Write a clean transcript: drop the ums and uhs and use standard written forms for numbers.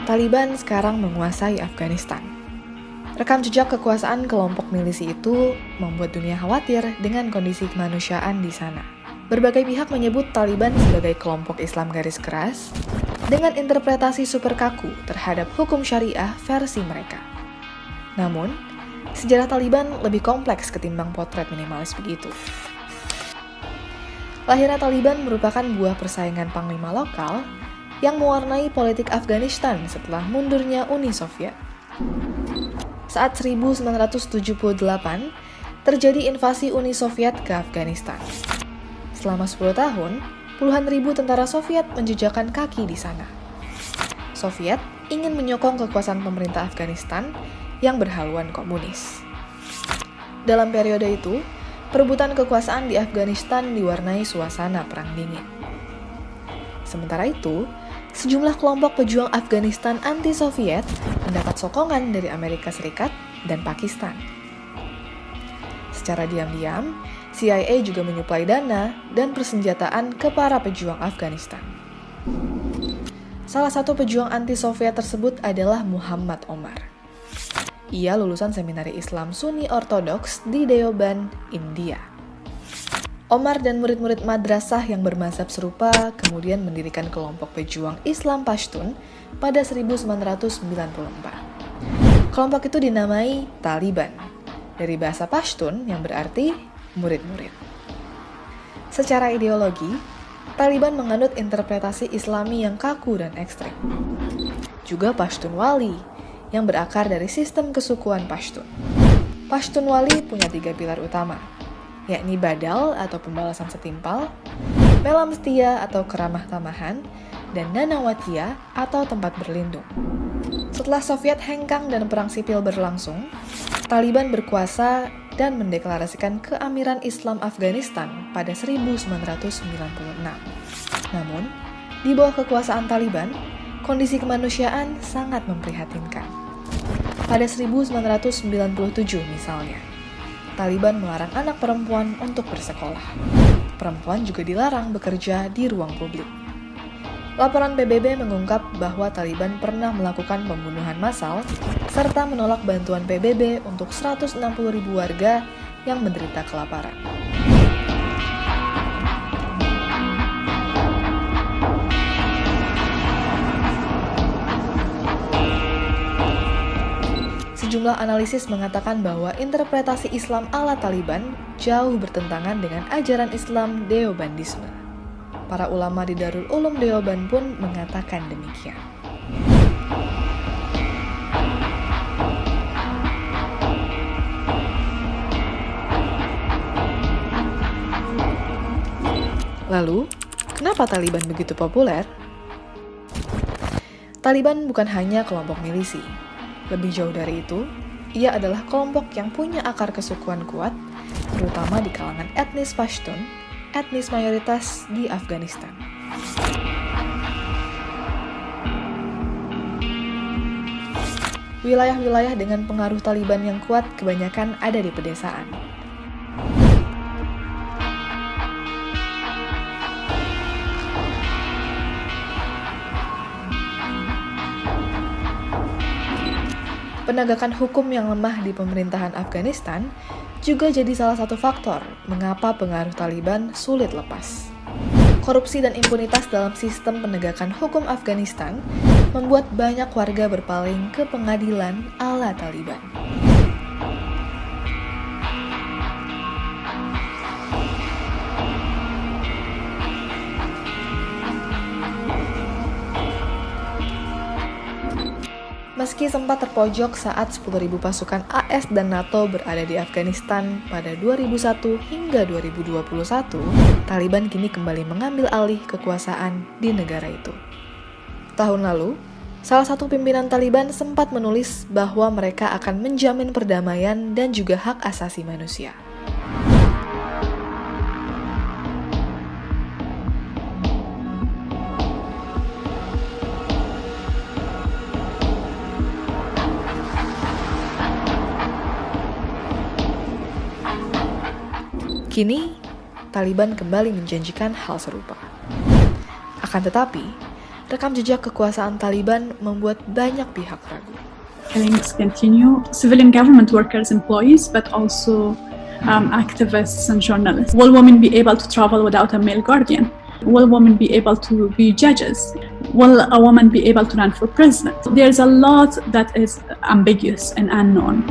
Taliban sekarang menguasai Afghanistan. Rekam jejak kekuasaan kelompok milisi itu membuat dunia khawatir dengan kondisi kemanusiaan di sana. Berbagai pihak menyebut Taliban sebagai kelompok Islam garis keras dengan interpretasi super kaku terhadap hukum syariah versi mereka. Namun, sejarah Taliban lebih kompleks ketimbang potret minimalis begitu. Lahirnya Taliban merupakan buah persaingan panglima lokal yang mewarnai politik Afghanistan setelah mundurnya Uni Soviet. Saat 1978, terjadi invasi Uni Soviet ke Afghanistan. Selama 10 tahun, puluhan ribu tentara Soviet menjejakkan kaki di sana. Soviet ingin menyokong kekuasaan pemerintah Afghanistan yang berhaluan komunis. Dalam periode itu, perebutan kekuasaan di Afghanistan diwarnai suasana perang dingin. Sementara itu, sejumlah kelompok pejuang Afghanistan anti-Soviet mendapat sokongan dari Amerika Serikat dan Pakistan. Secara diam-diam, CIA juga menyuplai dana dan persenjataan ke para pejuang Afghanistan. Salah satu pejuang anti-Soviet tersebut adalah Muhammad Omar. Ia lulusan seminari Islam Sunni Ortodoks di Deoband, India. Omar dan murid-murid madrasah yang bermazhab serupa kemudian mendirikan kelompok pejuang Islam Pashtun pada 1994. Kelompok itu dinamai Taliban, dari bahasa Pashtun yang berarti murid-murid. Secara ideologi, Taliban menganut interpretasi Islami yang kaku dan ekstrem. Juga Pashtunwali, yang berakar dari sistem kesukuan Pashtun. Pashtunwali punya 3 pilar utama, yakni badal atau pembalasan setimpal, melam setia atau keramah tamahan, dan nanawatiyah atau tempat berlindung. Setelah Soviet hengkang dan perang sipil berlangsung, Taliban berkuasa dan mendeklarasikan keamiran Islam Afghanistan pada 1996. Namun, di bawah kekuasaan Taliban, kondisi kemanusiaan sangat memprihatinkan. Pada 1997 misalnya, Taliban melarang anak perempuan untuk bersekolah. Perempuan juga dilarang bekerja di ruang publik. Laporan PBB mengungkap bahwa Taliban pernah melakukan pembunuhan massal serta menolak bantuan PBB untuk 160.000 warga yang menderita kelaparan. Sejumlah analisis mengatakan bahwa interpretasi Islam ala Taliban jauh bertentangan dengan ajaran Islam Deobandisme. Para ulama di Darul Ulum Deoband pun mengatakan demikian. Lalu, kenapa Taliban begitu populer? Taliban bukan hanya kelompok milisi. Lebih jauh dari itu, ia adalah kelompok yang punya akar kesukuan kuat, terutama di kalangan etnis Pashtun, etnis mayoritas di Afghanistan. Wilayah-wilayah dengan pengaruh Taliban yang kuat kebanyakan ada di pedesaan. Penegakan hukum yang lemah di pemerintahan Afghanistan juga jadi salah satu faktor mengapa pengaruh Taliban sulit lepas. Korupsi dan impunitas dalam sistem penegakan hukum Afghanistan membuat banyak warga berpaling ke pengadilan ala Taliban. Meski sempat terpojok saat 10.000 pasukan AS dan NATO berada di Afghanistan pada 2001 hingga 2021, Taliban kini kembali mengambil alih kekuasaan di negara itu. Tahun lalu, salah satu pimpinan Taliban sempat menulis bahwa mereka akan menjamin perdamaian dan juga hak asasi manusia. Kini, Taliban kembali menjanjikan hal serupa. Akan tetapi, rekam jejak kekuasaan Taliban membuat banyak pihak ragu. Killings continue. Civilian government workers, employees, but also activists and journalists. Will women be able to travel without a male guardian? Will women be able to be judges? Will a woman be able to run for president? There's a lot that is ambiguous and unknown.